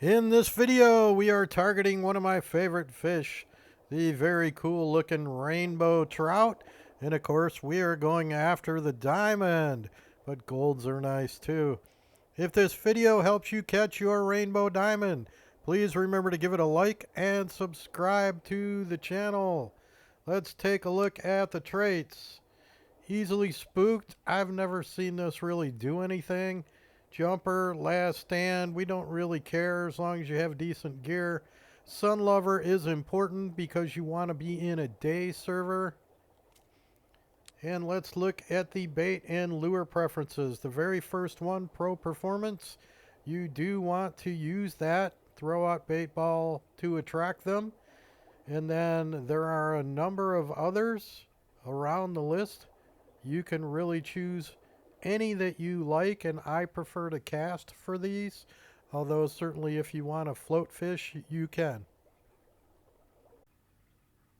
In this video, we are targeting one of my favorite fish, the very cool looking rainbow trout. And of course, we are going after the diamond, but golds are nice too. If this video helps you catch your rainbow diamond, please remember to give it a like and subscribe to the channel. Let's take a look at the traits. Easily spooked. I've never seen this really do anything. Jumper, last stand, we don't really care as long as you have decent gear. Sun lover is important because you want to be in a day server. And let's look at the bait and lure preferences. The very first one, pro performance. You do want to use that. Throw out bait ball to attract them. And then there are a number of others around the list. You can really choose any that you like, and I prefer to cast for these, although certainly if you want to float fish, you can.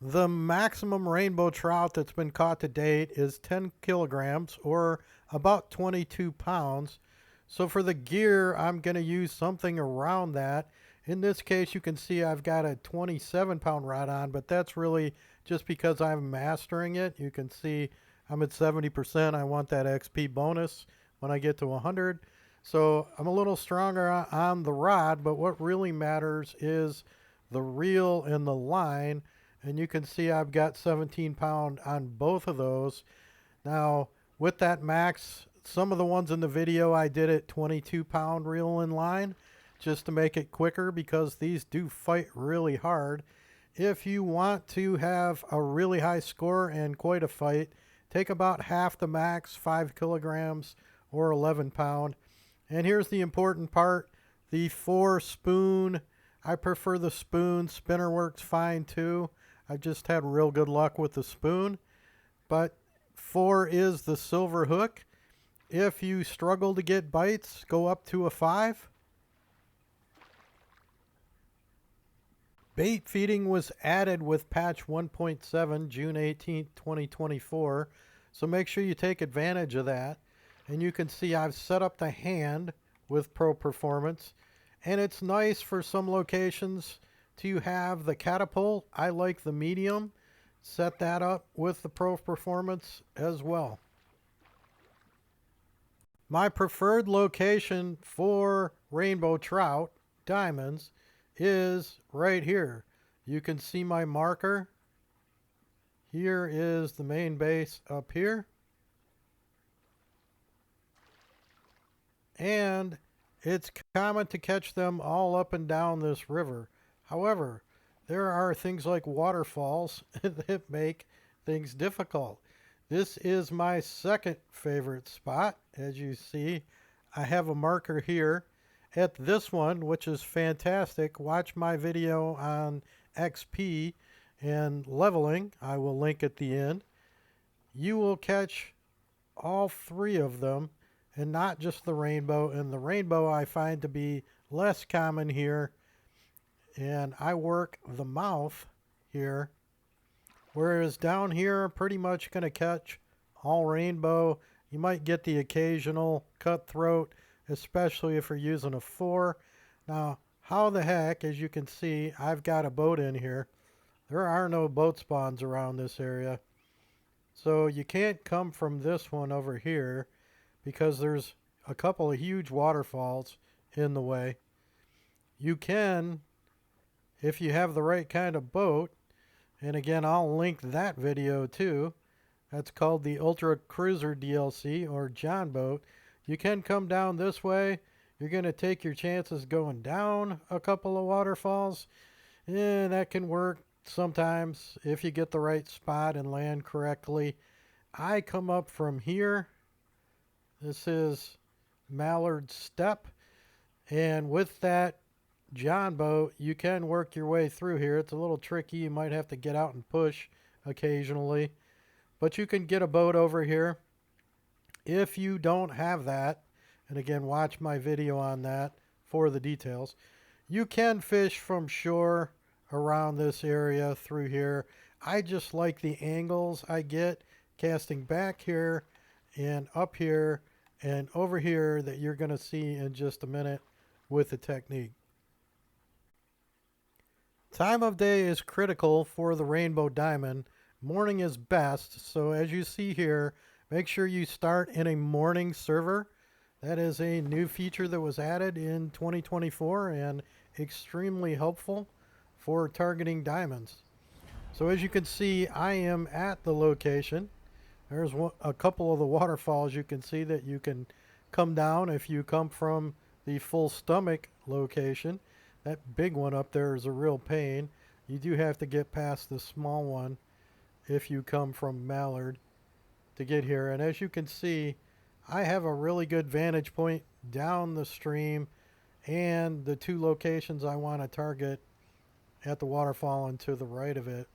The maximum rainbow trout that's been caught to date is 10 kilograms or about 22 pounds. So for the gear, I'm going to use something around that. In this case, you can see I've got a 27-pound rod on, but that's really just because I'm mastering it. You can see I'm at 70%. I want that XP bonus when I get to 100. So I'm a little stronger on the rod, but what really matters is the reel and the line. And you can see I've got 17 pound on both of those. Now, with that max, some of the ones in the video I did at 22-pound reel and line just to make it quicker because these do fight really hard. If you want to have a really high score and quite a fight, take about half the max, 5 kilograms or 11 pound. And here's the important part, the 4 spoon. I prefer the spoon. Spinner works fine too. I've just had real good luck with the spoon. But 4 is the silver hook. If you struggle to get bites, go up to a 5. Bait feeding was added with patch 1.7 June 18th, 2024. So make sure you take advantage of that. And you can see I've set up the hand with Pro Performance. And it's nice for some locations to have the catapult. I like the medium. Set that up with the Pro Performance as well. My preferred location for rainbow trout diamonds is right here. You can see my marker. Here is the main base up here. And it's common to catch them all up and down this river. However, there are things like waterfalls that make things difficult. This is my second favorite spot. As you see, I have a marker here. At this one, which is fantastic, watch my video on XP and leveling. I will link at the end. You will catch all 3 of them and not just the rainbow. And the rainbow I find to be less common here. And I work the mouth here. Whereas down here, I'm pretty much going to catch all rainbow. You might get the occasional cutthroat, especially if you're using a 4. Now, how the heck, as you can see, I've got a boat in here. There are no boat spawns around this area. So you can't come from this one over here because there's a couple of huge waterfalls in the way. You can, if you have the right kind of boat, and again, I'll link that video too. That's called the Ultra Cruiser DLC or John Boat. You can come down this way. You're going to take your chances going down a couple of waterfalls. And that can work sometimes if you get the right spot and land correctly. I come up from here. This is Mallard Step. And with that John boat, you can work your way through here. It's a little tricky. You might have to get out and push occasionally. But you can get a boat over here. If you don't have that, and again, watch my video on that for the details, you can fish from shore around this area through here. I just like the angles I get casting back here and up here and over here that you're going to see in just a minute with the technique. Time of day is critical for the rainbow diamond. Morning is best, so as you see here, make sure you start in a morning server. That is a new feature that was added in 2024 and extremely helpful for targeting diamonds. So as you can see, I am at the location. There's a couple of the waterfalls you can see that you can come down if you come from the full stomach location. That big one up there is a real pain. You do have to get past the small one if you come from Mallard to get here. And as you can see, I have a really good vantage point down the stream and the two locations I want to target at the waterfall and to the right of it.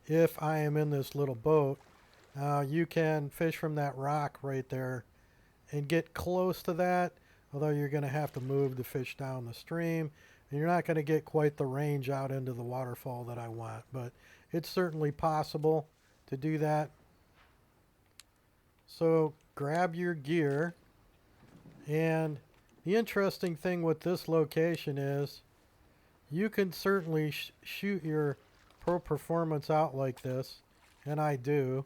If I am in this little boat, you can fish from that rock right there and get close to that, although you're going to have to move the fish down the stream. And you're not going to get quite the range out into the waterfall that I want, but it's certainly possible to do that. So grab your gear, and the interesting thing with this location is you can certainly shoot your pro performance out like this, and I do.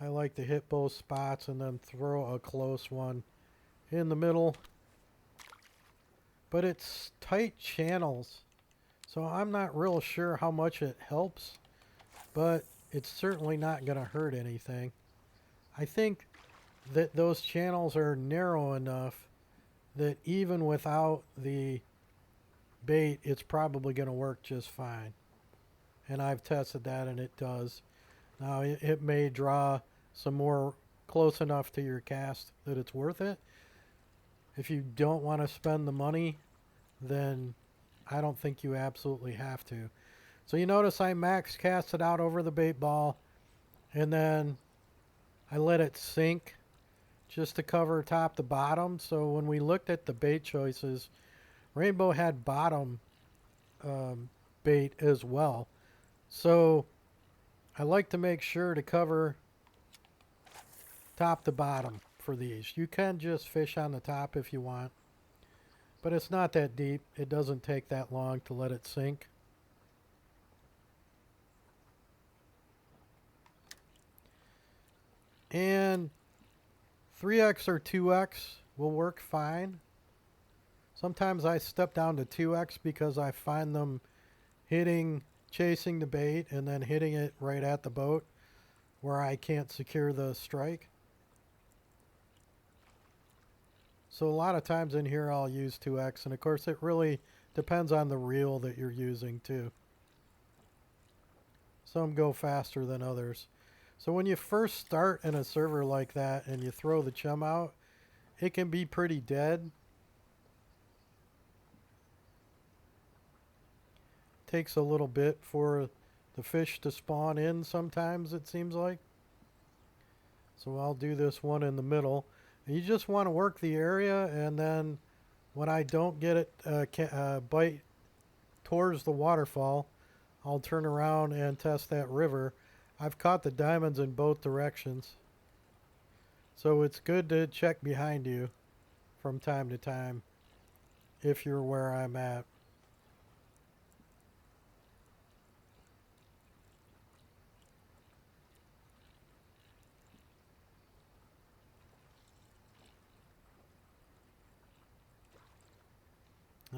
I like to hit both spots and then throw a close one in the middle. But it's tight channels, so I'm not real sure how much it helps, but it's certainly not going to hurt anything. I think that those channels are narrow enough that even without the bait, it's probably going to work just fine. And I've tested that, and it does. Now, it may draw some more close enough to your cast that it's worth it. If you don't want to spend the money, then I don't think you absolutely have to. So you notice I max cast it out over the bait ball, and then I let it sink just to cover top to bottom. So when we looked at the bait choices, Rainbow had bottom bait as well. So I like to make sure to cover top to bottom for these. You can just fish on the top if you want, but it's not that deep. It doesn't take that long to let it sink. And 3x or 2x will work fine. Sometimes I step down to 2x because I find them chasing the bait and then hitting it right at the boat where I can't secure the strike. So a lot of times in here I'll use 2x, and of course it really depends on the reel that you're using too. Some go faster than others. So when you first start in a server like that and you throw the chum out, it can be pretty dead. Takes a little bit for the fish to spawn in sometimes, it seems like. So I'll do this one in the middle. You just want to work the area, and then when I don't get it bite towards the waterfall, I'll turn around and test that river. I've caught the diamonds in both directions, so it's good to check behind you from time to time if you're where I'm at.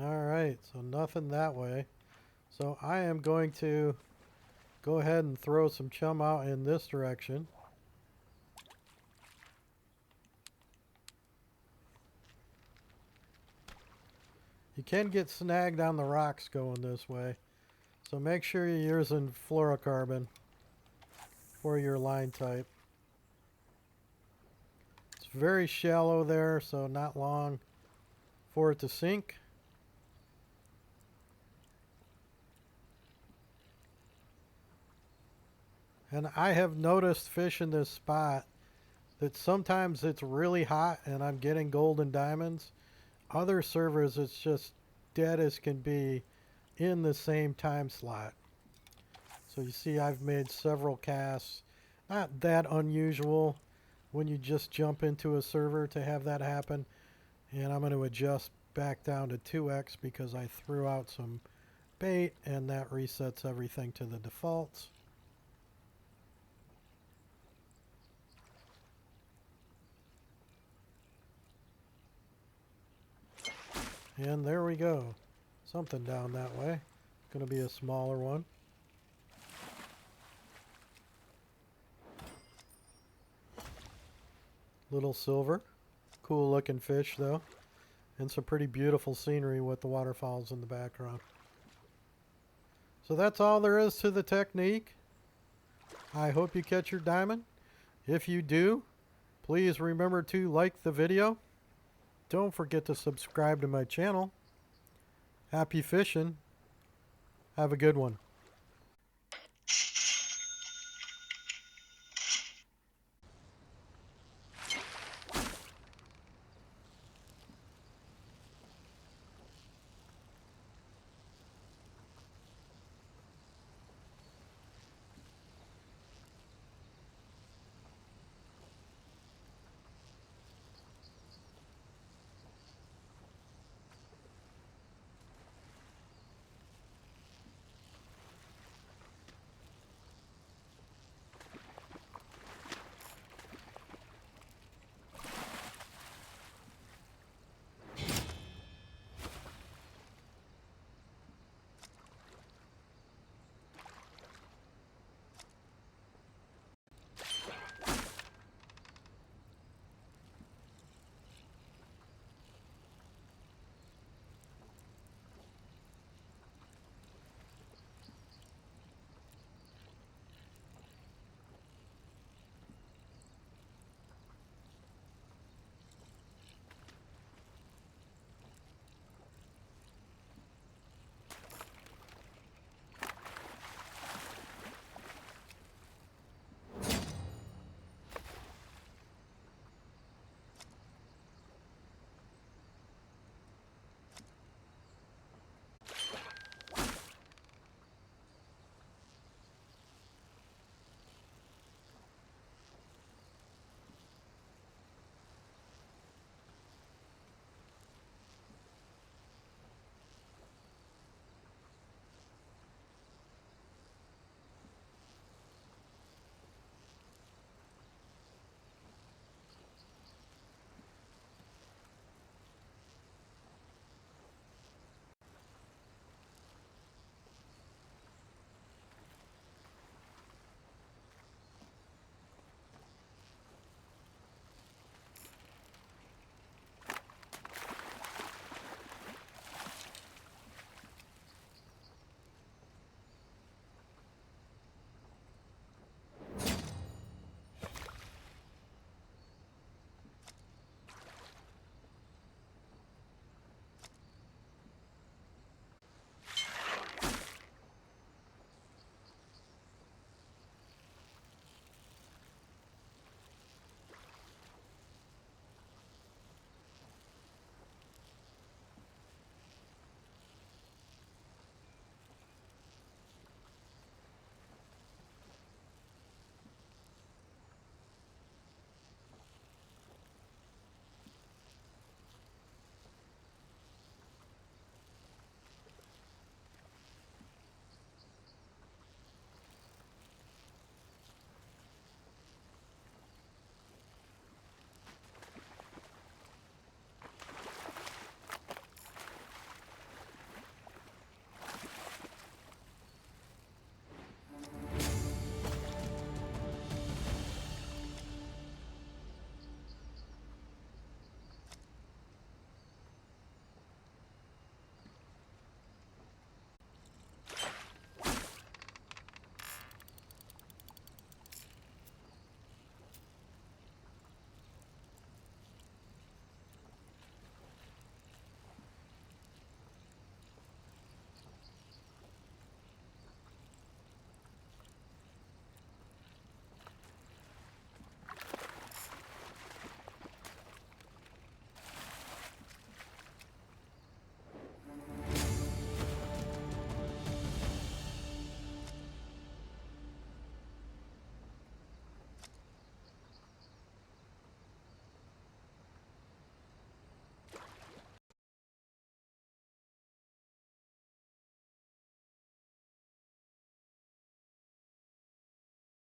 Alright, so nothing that way. So I am going to go ahead and throw some chum out in this direction. You can get snagged on the rocks going this way, so make sure you're using fluorocarbon for your line type. It's very shallow there, so not long for it to sink. And I have noticed fish in this spot that sometimes it's really hot and I'm getting gold and diamonds. Other servers, it's just dead as can be in the same time slot. So you see I've made several casts. Not that unusual when you just jump into a server to have that happen. And I'm going to adjust back down to 2x because I threw out some bait, and that resets everything to the defaults. And there we go. Something down that way. Going to be a smaller one. Little silver. Cool looking fish though. And some pretty beautiful scenery with the waterfalls in the background. So that's all there is to the technique. I hope you catch your diamond. If you do, please remember to like the video. Don't forget to subscribe to my channel. Happy fishing. Have a good one.